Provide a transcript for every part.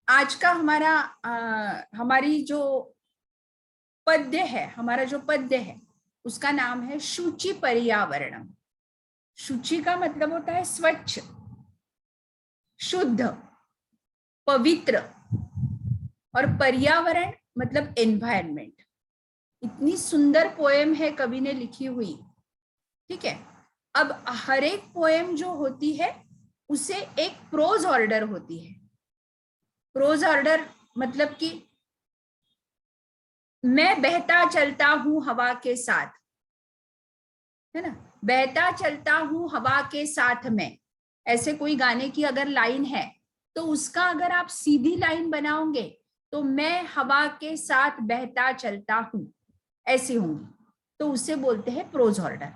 आज का हमारी जो पद्य है, हमारा जो पद्य है उसका नाम है शुचि पर्यावरणम। शुचि का मतलब होता है स्वच्छ, शुद्ध, पवित्र, और पर्यावरण मतलब एनवायरनमेंट। इतनी सुंदर पोएम है कवि ने लिखी हुई। ठीक है, अब हर एक पोएम जो होती है उसे एक प्रोज ऑर्डर होती है। प्रोज ऑर्डर मतलब कि मैं बहता चलता हूं हवा के साथ, है ना, बहता चलता हूं हवा के साथ में, ऐसे कोई गाने की अगर लाइन है तो उसका अगर आप सीधी लाइन बनाओगे तो मैं हवा के साथ बहता चलता हूं ऐसी होंगी, तो उसे बोलते हैं प्रोज ऑर्डर,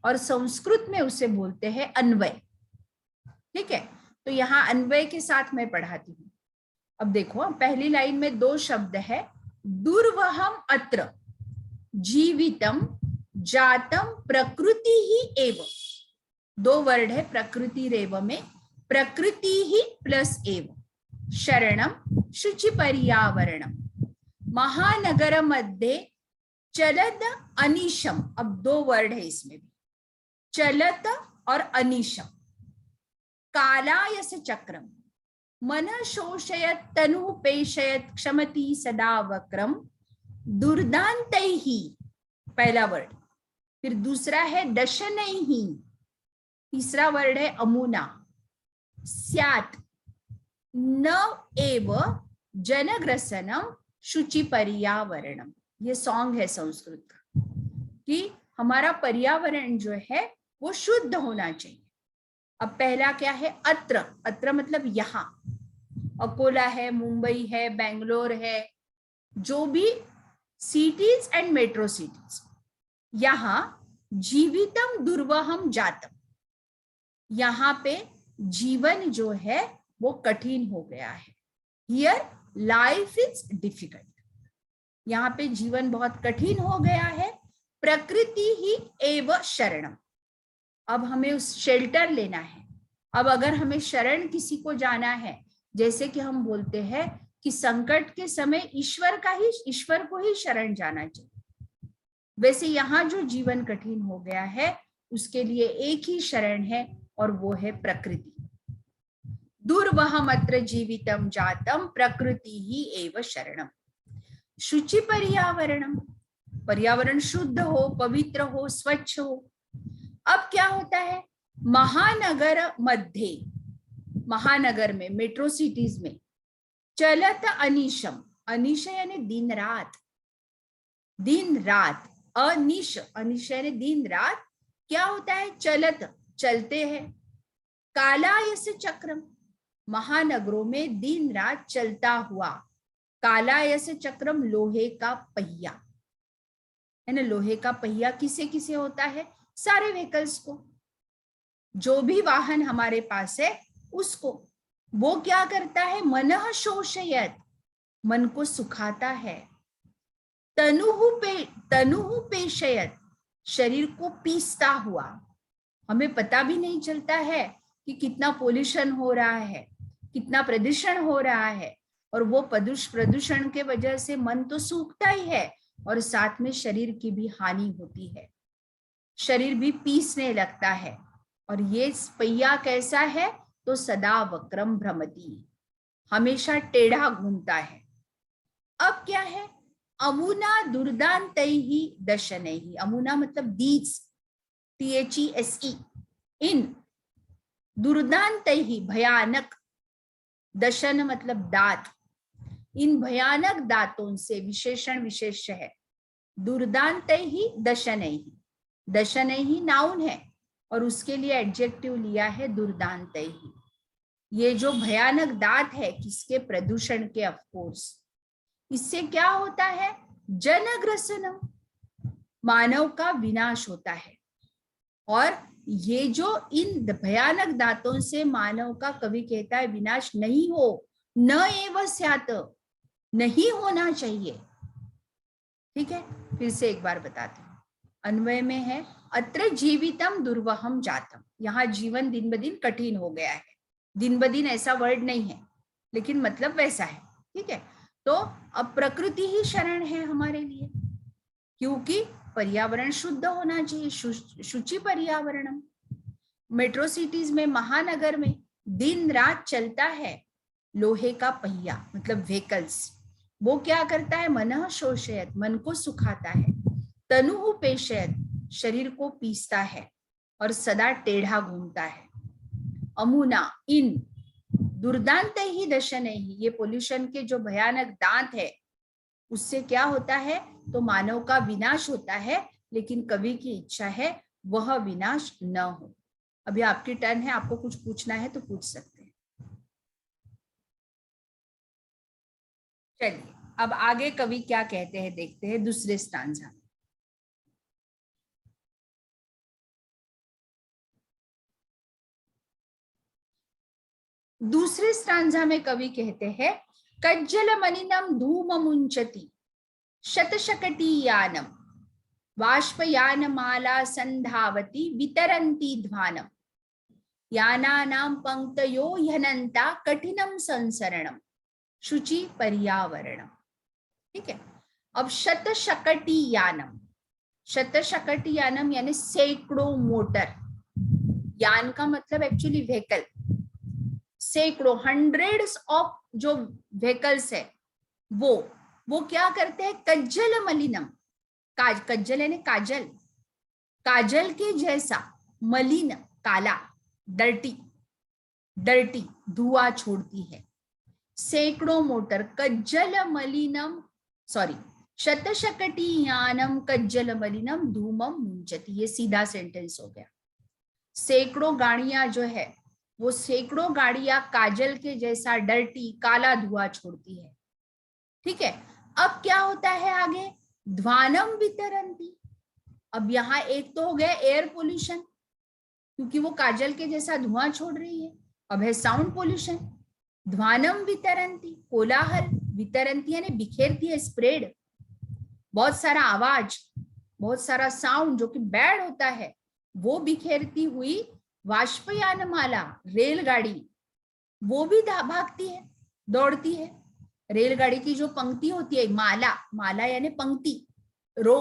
और संस्कृत में उसे बोलते हैं अन्वय। ठीक है, तो यहाँ अन्वय के साथ मैं पढ़ाती हूँ। अब देखो, पहली लाइन में दो शब्द है, दुर्वहम अत्र जीवितम जातम प्रकृति ही एव। दो वर्ड है प्रकृति रेव में, प्रकृति ही प्लस एव, शरणम शुचि पर्यावरणम, महानगर मध्ये चलत अनिशम। अब दो वर्ड है इसमें भी, चलत और अनिशम, कालायस चक्रम, मन शोषयत तनु पेशयत क्षमति सदा वक्रम, दुर्दांतैहि, पहला वर्ड। फिर दूसरा है दशनैहि, तीसरा वर्ड है अमुना, स्यात् न एव जनग्रसनम शुचि पर्यावरणम। ये सॉन्ग है संस्कृत का कि हमारा पर्यावरण जो है वो शुद्ध होना चाहिए। अब पहला क्या है, अत्र। अत्र मतलब यहाँ, अकोला है, मुंबई है, बेंगलोर है, जो भी सिटीज एंड मेट्रो सिटीज, यहाँ जीवितम दुर्वहम जातम, यहाँ पे जीवन जो है वो कठिन हो गया है। हियर लाइफ इज डिफिकल्ट, यहाँ पे जीवन बहुत कठिन हो गया है। प्रकृति ही एव शरणम, अब हमें उस शेल्टर लेना है। अब अगर हमें शरण किसी को जाना है, जैसे कि हम बोलते हैं कि संकट के समय ईश्वर को ही शरण जाना चाहिए, वैसे यहाँ जो जीवन कठिन हो गया है उसके लिए एक ही शरण है और वो है प्रकृति। दुर्वहमत्र जीवितम जातम प्रकृति ही एव शरणम, शुचि पर्यावरणम, पर्यावरण शुद्ध हो, पवित्र हो, स्वच्छ हो। अब क्या होता है, महानगर मध्य, महानगर में, मेट्रो सिटीज में, चलत अनिशम, अनिश यानी दिन रात, दिन रात, अनिश, अनिश यानी दिन रात, क्या होता है, चलत, चलते हैं, कालायस चक्रम, महानगरों में दिन रात चलता हुआ, कालायस चक्रम लोहे का पहिया, है ना, लोहे का पहिया किसे किसे होता है, सारे व्हीकल्स को, जो भी वाहन हमारे पास है उसको। वो क्या करता है, मनः शोषयत, मन को सुखाता है, तनुहु पेशयत, शरीर को पीसता हुआ। हमें पता भी नहीं चलता है कि कितना पोल्यूशन हो रहा है, कितना प्रदूषण हो रहा है, और वो प्रदूषण के वजह से मन तो सूखता ही है और साथ में शरीर की भी हानि होती है, शरीर भी पीसने लगता है। और ये पहिया कैसा है, तो सदा वक्रम भ्रमति, हमेशा टेढ़ा घूमता है। अब क्या है, अमुना दुर्दांतैहि दशनैहि, अमुना मतलब दीज, THESE, इन, दुर्दांतैहि भयानक, दशन मतलब दांत, इन भयानक दांतों से, विशेषण विशेष्य है, दुर्दांतैहि दशनैहि, दशनैहि नाउन है और उसके लिए एडजेक्टिव लिया है दुर्दांतैहि। ये जो भयानक दांत है किसके, प्रदूषण के, ऑफकोर्स। इससे क्या होता है, जनग्रसनम, मानव का विनाश होता है। और ये जो इन भयानक दांतों से मानव का, कवि कहता है, विनाश नहीं हो, न एव स्यात्, नहीं होना चाहिए। ठीक है, फिर से एक बार बताते हैं, अन्वय में है, अत्र जीवितम दुर्वहम जातम, यहाँ जीवन दिन ब दिन कठिन हो गया है। दिन ब दिन ऐसा वर्ड नहीं है, लेकिन मतलब वैसा है, ठीक है। तो अब प्रकृति ही शरण है हमारे लिए, क्योंकि पर्यावरण शुद्ध होना चाहिए, शुचि पर्यावरणम। मेट्रो सिटीज में, महानगर में दिन रात चलता है लोहे का पहिया, मतलब व्हीकल्स। वो क्या करता है? मनः शोषयत, मन को सुखाता है, तनुः पेशयत, शरीर को पीसता है, और सदा टेढ़ा घूमता है। अमुना, इन दुर्दांत ही दशन ही, ये पोल्यूशन के जो भयानक दांत है उससे क्या होता है? तो मानव का विनाश होता है, लेकिन कवि की इच्छा है वह विनाश न हो। अभी आपकी टर्न है, आपको कुछ पूछना है तो पूछ सकते हैं। चलिए अब आगे कवि क्या कहते हैं देखते हैं दूसरे स्टांजा में। दूसरे स्टांजा में कवि कहते हैं, कज्जल मनिनम धूम मुंचति शतशकटीयानम वाष्पयान माला संधावती वितरन्ती ध्वानम यानानां पंक्तयो ह्यनन्ता कठिनम संसरणम शुचि पर्यावरणम। ठीक है। अब शतशकटीयानम, शतशकटीयानम यानी सैकड़ों मोटर, यान का मतलब एक्चुअली व्हीकल, सैकड़ों, हंड्रेड्स ऑफ जो व्हीकल्स है वो क्या करते हैं? कज्जल मलिनम, कज्जल यानी काजल, काजल के जैसा, मलिन काला, डर्टी, डर्टी धुआं छोड़ती है। सैकड़ों मोटर, कज्जल मलिनम, सॉरी, शतशकटीयानम कज्जल मलिनम धूमम मुंचति, ये सीधा सेंटेंस हो गया। सैकड़ों गाड़ियां जो है वो सैकड़ों गाड़ियां काजल के जैसा डर्टी काला धुआं छोड़ती है। ठीक है। अब क्या होता है आगे? ध्वानम वितरन्ति। अब यहाँ एक तो हो गया एयर पोल्यूशन, क्योंकि वो काजल के जैसा धुआं छोड़ रही है। अब है साउंड पोल्यूशन, ध्वानम वितरन्ति, कोलाहल, वितरन्ति यानी बिखेरती है, स्प्रेड, बहुत सारा आवाज, बहुत सारा साउंड जो कि बैड होता है वो बिखेरती हुई वाष्पयान माला, रेलगाड़ी, वो भी भागती है, दौड़ती है। रेलगाड़ी की जो पंक्ति होती है, माला, माला यानी पंक्ति, रो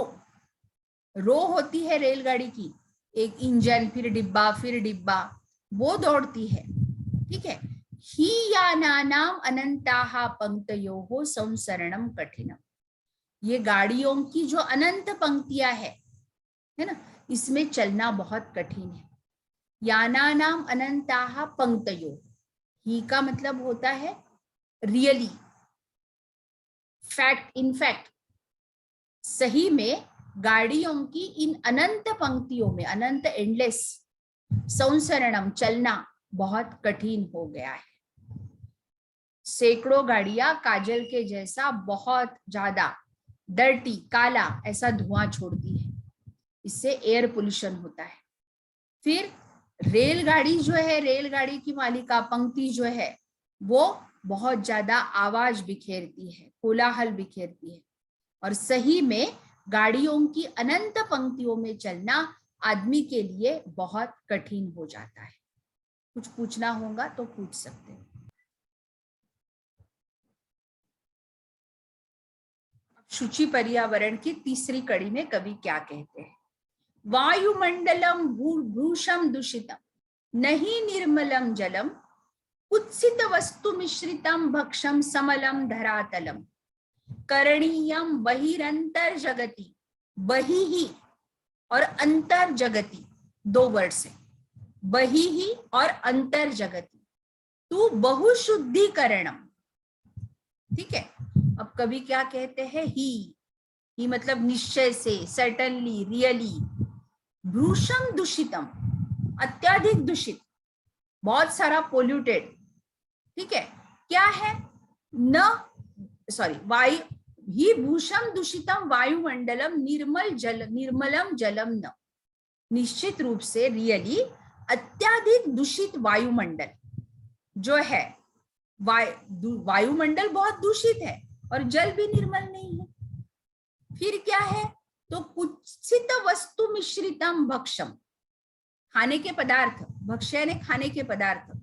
होती है रेलगाड़ी की, एक इंजन, फिर डिब्बा, वो दौड़ती है। ठीक है। ही यानानाम अनंताहा पंक्तयोः संसरणम कठिनम, ये गाड़ियों की जो अनंत पंक्तियां है ना, इसमें चलना बहुत कठिन है। यानानाम अनंताहा पंक्तयो, ही का मतलब होता है रियली, फैक्ट, इनफैक्ट, सही में गाड़ियों की इन अनंत पंक्तियों में, अनंत एंडलेस, संसरणम चलना बहुत कठिन हो गया है। सैकड़ों गाड़ियां काजल के जैसा बहुत ज्यादा डर्टी काला ऐसा धुआं छोड़ती है, इससे एयर पोल्यूशन होता है। फिर रेलगाड़ी जो है, रेलगाड़ी की मालिका पंक्ति जो है वो बहुत ज्यादा आवाज बिखेरती है, कोलाहल बिखेरती है, और सही में गाड़ियों की अनंत पंक्तियों में चलना आदमी के लिए बहुत कठिन हो जाता है। कुछ पूछना होगा तो पूछ सकते हैं। शुचि पर्यावरण की तीसरी कड़ी में कवि क्या कहते हैं? वायुमंडलम भूषम दूषितम नहीं निर्मलम जलम कुत्सित वस्तु मिश्रितम भक्षम समलम धरातलम करणीयम बहिरंतर जगति, बही ही और अंतर जगति, दो वर्ड से, बही ही और अंतर जगति, तू बहुशुद्धिकरणम। ठीक है। अब कवि क्या कहते हैं? ही मतलब निश्चय से, सर्टनली, रियली, भ्रूषम दूषितम, अत्याधिक दूषित, बहुत सारा पोल्यूटेड। ठीक है। क्या है? न, सॉरी, वायु ही भूषम दूषितम वायुमंडलम निर्मलम जलम न, निश्चित रूप से, रियली, अत्याधिक दूषित वायुमंडल जो है, वायुमंडल बहुत दूषित है और जल भी निर्मल नहीं है। फिर क्या है? तो कुत्सित वस्तु मिश्रितम भक्षम, खाने के पदार्थ, भक्ष्य ने खाने के पदार्थ,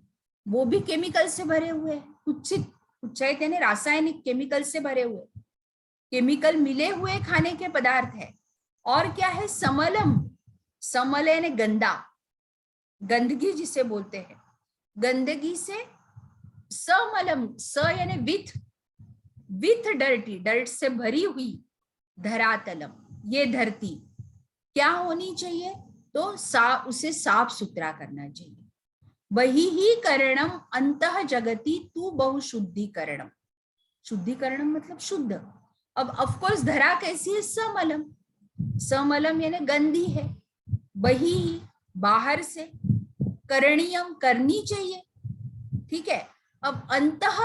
वो भी केमिकल से भरे हुए हैं, कुत्सित उच्चैत यानी रासायनिक केमिकल से भरे हुए, केमिकल मिले हुए खाने के पदार्थ है। और क्या है? समलम, समल यानी गंदा, गंदगी जिसे बोलते हैं, गंदगी से समलम, स यानी विथ डर्टी, डर्ट से भरी हुई, धरातलम ये धरती क्या होनी चाहिए? तो उसे साफ सुथरा करना चाहिए। वही ही करणम अंतः जगति तू बहुशुद्धिकरणम, शुद्धिकरणम मतलब शुद्ध। अब ऑफ कोर्स धरा कैसी है? समलम, समलम यानी गंदी है, वही बाहर से, करणीयम करनी चाहिए, ठीक है। अब अंतः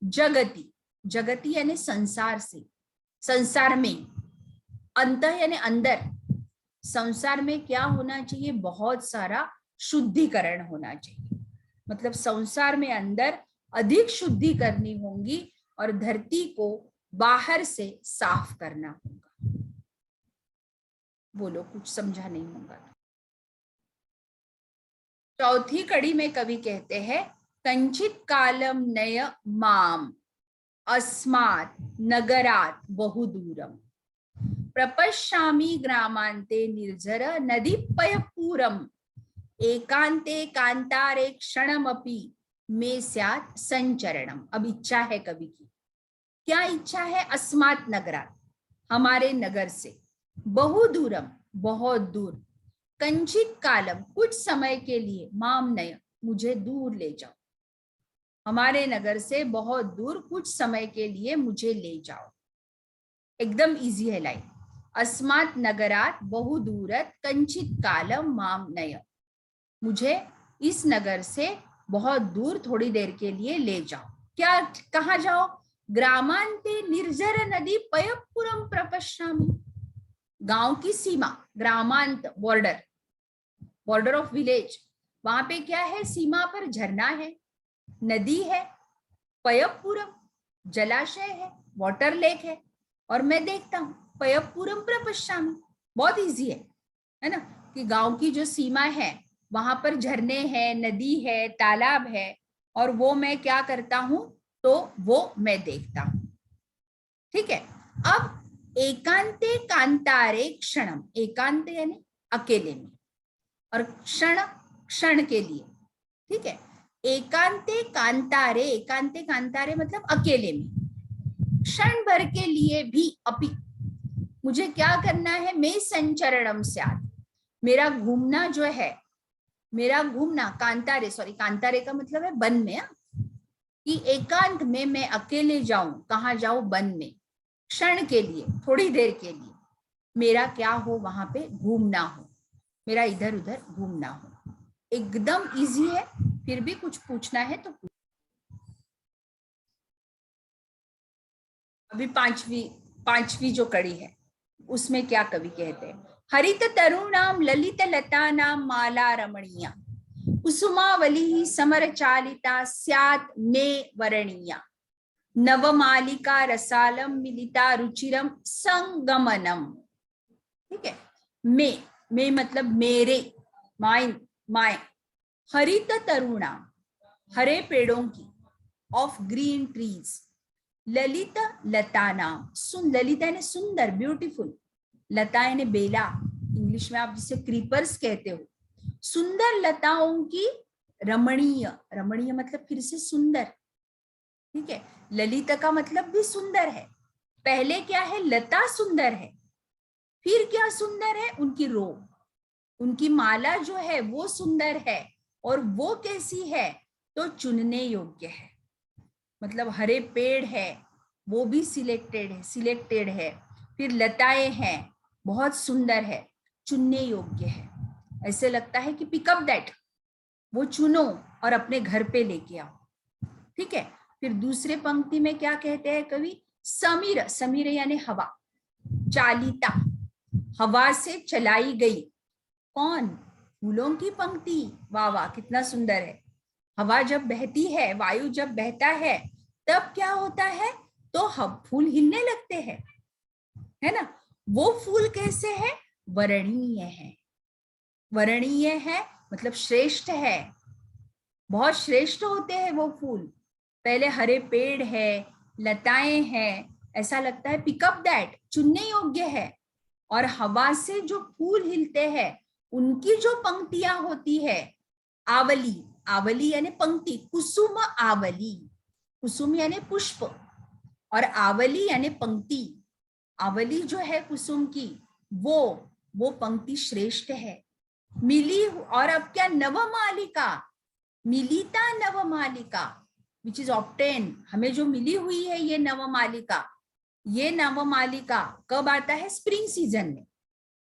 जगति, जगति यानी संसार से, संसार में, अंतः यानी अंदर, संसार में क्या होना चाहिए? बहुत सारा शुद्धिकरण होना चाहिए, मतलब संसार में अंदर अधिक शुद्धि करनी होगी और धरती को बाहर से साफ करना होगा। बोलो, कुछ समझा नहीं होगा। चौथी कड़ी में कवि कहते हैं, कंचित कालम नय माम अस्मात् नगरात् बहुदूरम प्रपश्यामि ग्रामांते निर्जर नदी पयपूरम एकांते कांतारे क्षणमपि में स्यात् संचरणम। अब इच्छा है कवि की, क्या इच्छा है? अस्मात् नगरात्, हमारे नगर से, बहुदूरम बहुत दूर, कंचित कालम कुछ समय के लिए, माम नय मुझे दूर ले जाओ, हमारे नगर से बहुत दूर कुछ समय के लिए मुझे ले जाओ। एकदम इजी है लाइन। अस्मात् नगरात् बहुदूरत कंचित कालम माम नय, मुझे इस नगर से बहुत दूर थोड़ी देर के लिए ले जाओ। क्या, कहाँ जाओ? ग्रामांते निर्जर नदी पयपुरम प्रपश्यामि, गांव की सीमा, ग्रामांत बॉर्डर, बॉर्डर ऑफ विलेज, वहां पे क्या है? सीमा पर झरना है, नदी है, पयपुरम जलाशय है, वाटर लेक है, और मैं देखता हूं पयपुरम प्रपश्यामि। बहुत इजी है ना, कि गांव की जो सीमा है वहां पर झरने हैं, नदी है, तालाब है, और वो मैं क्या करता हूं? तो वो मैं देखता हूं, ठीक है। अब एकांते कांतारे क्षणम, एकांत यानी अकेले में, और क्षण क्षण के लिए, ठीक है। एकांते कांतारे, एकांते कांतारे मतलब अकेले में, क्षण भर के लिए भी अपि, मुझे क्या करना है? मैं संचरणम स्यात्, मेरा घूमना जो है, मेरा घूमना, कांतारे, सॉरी कांतारे का मतलब है वन में, कि एकांत में मैं अकेले जाऊं, कहाँ जाऊं? वन में, क्षण के लिए, थोड़ी देर के लिए, मेरा क्या हो? वहां पे घूमना हो, मेरा इधर उधर घूमना हो। एकदम इजी है, फिर भी कुछ पूछना है तो पूछ। अभी पांचवी जो कड़ी है उसमें क्या कवि कहते हैं? हरित तरुणाम ललित लता नाम माला रमणीया कुसुमावली समर चालिता स्यात् मे वरणीया नवमालिका रसालम मिलिता रुचिरम संगमनम, ठीक है। मे मतलब मेरे, माय, हरित तरुणा हरे पेड़ों की, ऑफ ग्रीन ट्रीज, ललित लता नाम, ललिता यानी सुंदर, ब्यूटीफुल, लता यानी बेला, इंग्लिश में आप जिसे क्रीपर्स कहते हो, सुंदर लताओं की, रमणीय, रमणीय मतलब फिर से सुंदर, ठीक है। ललित का मतलब भी सुंदर है, पहले क्या है? लता सुंदर है, फिर क्या सुंदर है? उनकी रो, उनकी माला जो है वो सुंदर है, और वो कैसी है? तो चुनने योग्य है, मतलब हरे पेड़ है वो भी सिलेक्टेड है, फिर लताएं हैं, बहुत सुंदर है, चुनने योग्य है, ऐसे लगता है कि पिकअप दैट, वो चुनो और अपने घर पे लेके आओ, ठीक है। फिर दूसरे पंक्ति में क्या कहते हैं कवि? समीर, समीर यानी हवा, चालिता हवा से चलाई गई, कौन? फूलों की पंक्ति, वाह वाह कितना सुंदर है। हवा जब बहती है, वायु जब बहता है, तब क्या होता है? तो फूल हिलने लगते हैं, है ना। वो फूल कैसे है? वर्णीय है, वर्णीय है मतलब श्रेष्ठ है, बहुत श्रेष्ठ होते हैं वो फूल, पहले हरे पेड़ है, लताएं हैं, ऐसा लगता है पिकअप दैट, चुनने योग्य है। और हवा से जो फूल हिलते हैं उनकी जो पंक्तियां होती है, आवली, आवली यानी पंक्ति, कुसुम आवली, कुसुम यानी पुष्प और आवली यानी पंक्ति। आवली जो है कुसुम की, वो पंक्ति श्रेष्ठ है। मिली, और अब क्या, नवमालिका, मिलिता नवमालिका विच इज ऑब्टेन, हमें जो मिली हुई है ये नवमालिका, ये नवमालिका कब आता है? स्प्रिंग सीजन में।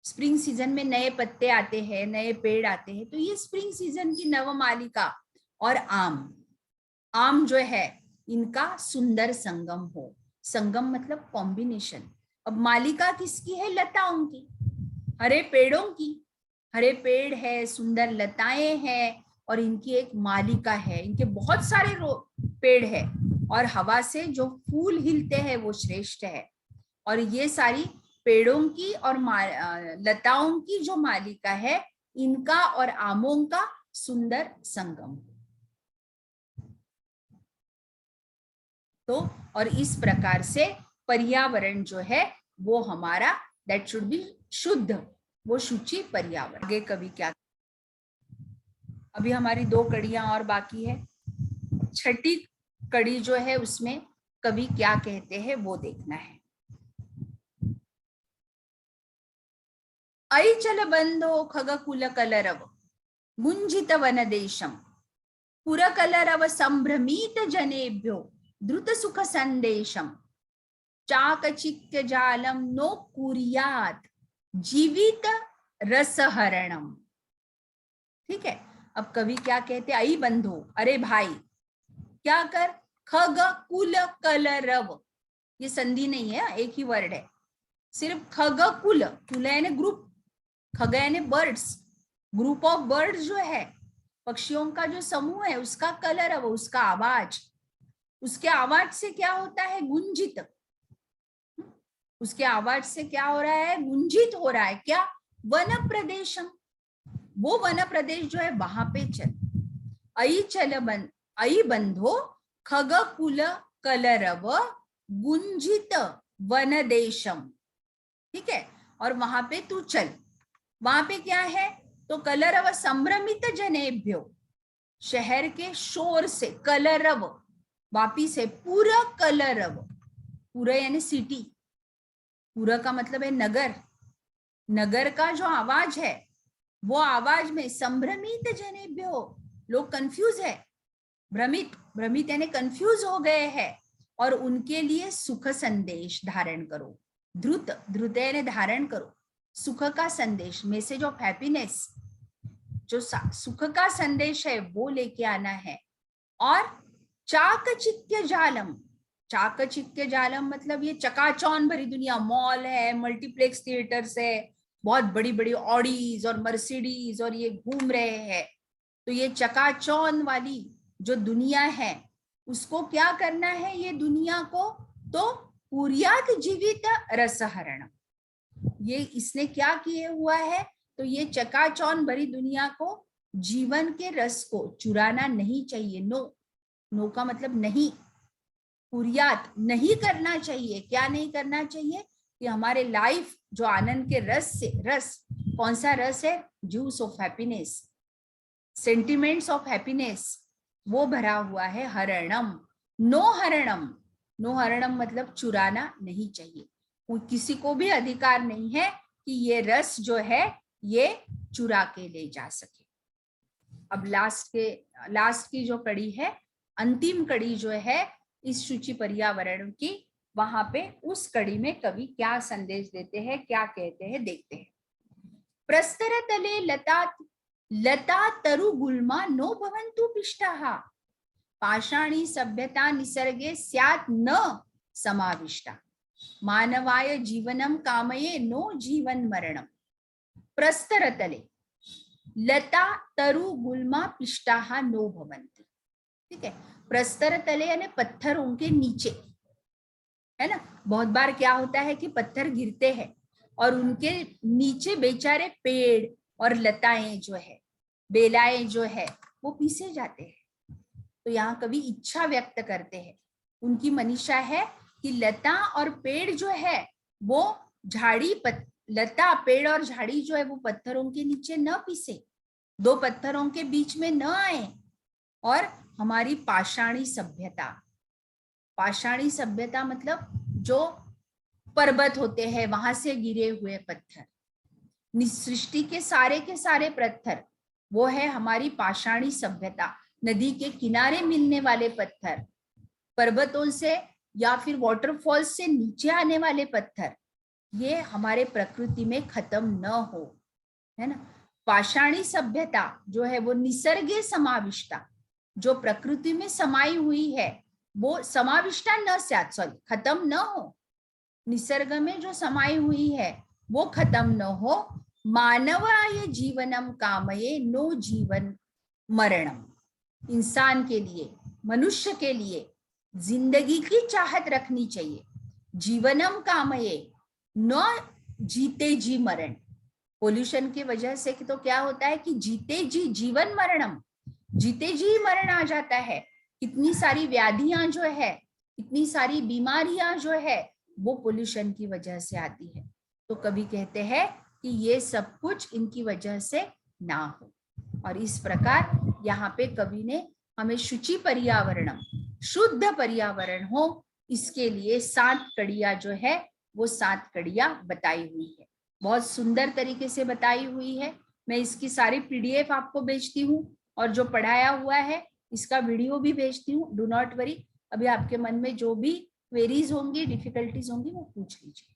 स्प्रिंग सीजन में नए पत्ते आते हैं, नए पेड़ आते हैं, तो ये स्प्रिंग सीजन की नवमालिका। और आम, आम जो है इनका सुंदर संगम हो, संगम मतलब कॉम्बिनेशन। अब मालिका किसकी है? लताओं की, हरे पेड़ों की, हरे पेड़ है, सुंदर लताएं हैं और इनकी एक मालिका है, इनके बहुत सारे पेड़ है और हवा से जो फूल हिलते हैं वो श्रेष्ठ है। और ये सारी पेड़ों की और लताओं की जो मालिका है, इनका और आमों का सुंदर संगम। तो और इस प्रकार से पर्यावरण जो है वो हमारा, दैट शुड बी शुद्ध, वो शुचि पर्यावरण। आगे कवि क्या, अभी हमारी 2 कड़ियां और बाकी है। छठी कड़ी जो है उसमें कवि क्या कहते हैं वो देखना है। ऐ चल बंधो खगकुल कलरव गुंजित वन देशम पुरकलरव संभ्रमित जनेभ्यो द्रुत सुख संदेशम चाकचिक्य जालम नो कुर्यात जीवित रसहरणम। ठीक है, अब कवि क्या कहते हैं? आई बंधो, अरे भाई, क्या कर? खग कुल कलरव, ये संधि नहीं है, एक ही वर्ड है, सिर्फ खग कुल, कुल यानी ग्रुप, खग यानी बर्ड्स, ग्रुप ऑफ बर्ड्स जो है, पक्षियों का जो समूह है, उसका कलरव, उसका आवाज, उसके आवाज से क्या होता है? गुंजित, उसके आवाज से क्या हो रहा है? गुंजित हो रहा है। क्या? वन प्रदेशम, वो वन प्रदेश जो है वहां पे चल। ऐ चल ऐ बंधो खग कुल कलरव गुंजित वन देशम। ठीक है, और वहां पे तू चल। वहां पे क्या है? तो कलरव संभ्रमित जनेभ्यो, शहर के शोर से, कलरव वापी से, पूरा कलरव, पूरा यानी सिटी, पूरा का मतलब है नगर, नगर का जो आवाज है वो आवाज में संभ्रमित जनेभ्यो, लोग कंफ्यूज है, भ्रमित, भ्रमित यानी कंफ्यूज हो गए हैं, और उनके लिए सुख संदेश धारण करो। द्रुत, द्रुत यानी धारण करो, सुख का संदेश, मैसेज ऑफ हैप्पीनेस, जो सुख का संदेश है वो लेके आना है। और चाकचिक्य जालम, चाकचिक्य जालम मतलब ये चकाचौंध भरी दुनिया, मॉल है, मल्टीप्लेक्स थिएटर्स है, बहुत बड़ी बड़ी ऑडीज और मर्सिडीज और ये घूम रहे हैं, तो ये चकाचौंध वाली जो दुनिया है उसको क्या करना है? ये दुनिया को तो कुर्यात जीवित रसहरण, ये इसने क्या किए हुआ है? तो ये चकाचौंध भरी दुनिया को, जीवन के रस को चुराना नहीं चाहिए। नो, नो का मतलब नहीं, कुर्यात नहीं करना चाहिए। क्या नहीं करना चाहिए? कि हमारे लाइफ जो आनंद के रस से, रस कौन सा रस है? Juice of happiness, sentiments of happiness, वो भरा हुआ है। हरणम, नो हरणम, नो हरणम मतलब चुराना नहीं चाहिए, किसी को भी अधिकार नहीं है कि ये रस जो है ये चुरा के ले जा सके। अब लास्ट की जो कड़ी है, अंतिम कड़ी जो है इस शुचि पर्यावरण की, वहां पे उस कड़ी में कवि क्या संदेश देते हैं, क्या कहते हैं, देखते हैं। प्रस्तर तले लता तरु गुल्मा नो भवन्तु पिष्टाः पाषाणी सभ्यता निसर्गे स्यात् न समाविष्टा मानवाय जीवनम कामये नो जीवन मरणम। प्रस्तर तले लता तरु गुल्मा पिष्टाः नो भवन्ति। ठीक है, प्रस्तर तले यानी पत्थरों के नीचे, है ना। बहुत बार क्या होता है कि पत्थर गिरते हैं और उनके नीचे बेचारे पेड़ और लताएं जो है, बेलाएं जो है वो पीसे जाते हैं। तो यहाँ कवि इच्छा व्यक्त करते हैं। उनकी मनीषा है कि लता और पेड़ जो है वो लता पेड़ और झाड़ी जो है वो पत्थरों के नीचे न पिसे, दो पत्थरों के बीच में न आए। और हमारी पाषाणी सभ्यता मतलब जो पर्वत होते हैं वहां से गिरे हुए पत्थर, सृष्टि के सारे पत्थर, वो है हमारी पाषाणी सभ्यता। नदी के किनारे मिलने वाले पत्थर, पर्वतों से या फिर वाटरफॉल से नीचे आने वाले पत्थर, ये हमारे प्रकृति में खत्म न हो, है ना। पाषाणी सभ्यता जो है वो निसर्गे समाविष्टा, जो प्रकृति में समाई हुई है, वो समाविष्टा न स्यात्, सॉरी खत्म न हो, निसर्ग में जो समाई हुई है वो खत्म न हो। मानवाय जीवनम कामये नो जीवन मरणम, इंसान के लिए, मनुष्य के लिए जिंदगी की चाहत रखनी चाहिए। जीवनम कामये, न जीते जी मरण। पोल्यूशन की वजह से तो क्या होता है कि जीते जी जीवन मरणम, जीते जी मरण आ जाता है। कितनी सारी व्याधियां जो है, कितनी सारी बीमारियां जो है वो पोल्यूशन की वजह से आती है। तो कवि कहते हैं कि ये सब कुछ इनकी वजह से ना हो। और इस प्रकार यहाँ पे कवि ने हमें शुचि पर्यावरणम, शुद्ध पर्यावरण हो, इसके लिए 7 कड़ियां जो है वो 7 कड़ियां बताई हुई है। बहुत सुंदर तरीके से बताई हुई है। मैं इसकी सारी PDF आपको भेजती हूँ और जो पढ़ाया हुआ है इसका वीडियो भी भेजती हूँ। डू नॉट वरी, अभी आपके मन में जो भी क्वेरीज होंगी, डिफिकल्टीज होंगी, वो पूछ लीजिए।